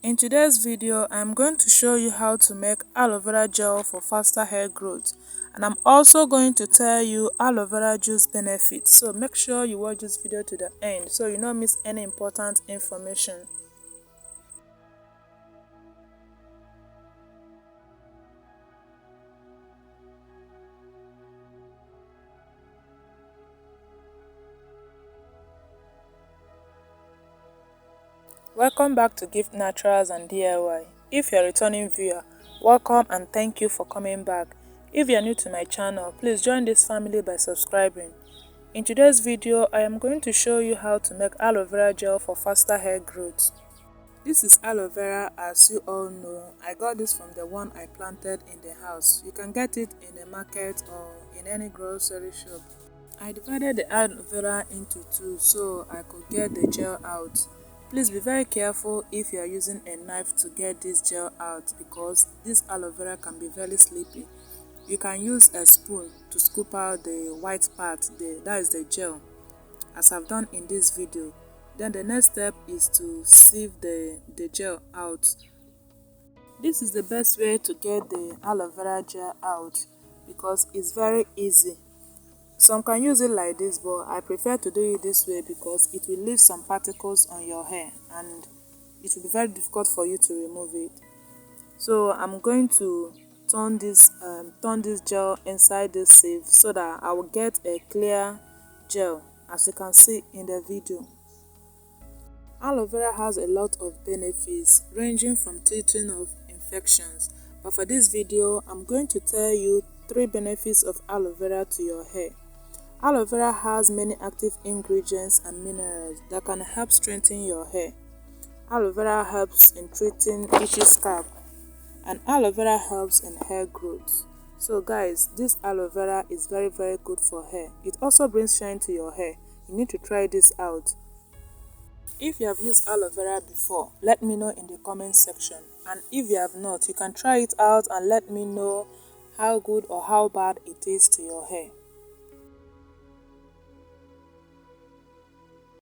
In today's video, I'm going to show you how to make aloe vera gel for faster hair growth, and I'm also going to tell you aloe vera juice benefits. So make sure you watch this video to the end so you don't miss any important information. Welcome back to Gift Naturals and DIY. If you're a returning viewer, welcome and thank you for coming back. If you're new to my channel, please join this family by subscribing. In today's video, I am going to show you how to make aloe vera gel for faster hair growth. This is aloe vera. As you all know, I got this from the one I planted in the house. You can get it in a market or in any grocery shop. I divided the aloe vera into two so I could get the gel out. Please be very careful if you are using a knife to get this gel out because this aloe vera can be very slippery. You can use a spoon to scoop out the white part, that is the gel, as I've done in this video. Then the next step is to sieve the gel out. This is the best way to get the aloe vera gel out because it's very easy. Some can use it like this, but I prefer to do it this way because it will leave some particles on your hair and it will be very difficult for you to remove it. So I'm going to turn this gel inside this sieve so that I will get a clear gel, as you can see in the video. Aloe vera has a lot of benefits ranging from treating of infections, but for this video I'm going to tell you 3 benefits of aloe vera to your hair. Aloe vera has many active ingredients and minerals that can help strengthen your hair. Aloe vera helps in treating itchy scalp, and aloe vera helps in hair growth. So guys, this aloe vera is very good for hair. It also brings shine to your hair. You need to try this out. If you have used aloe vera before, let me know in the comment section, and if you have not, you can try it out and let me know how good or how bad it is to your hair.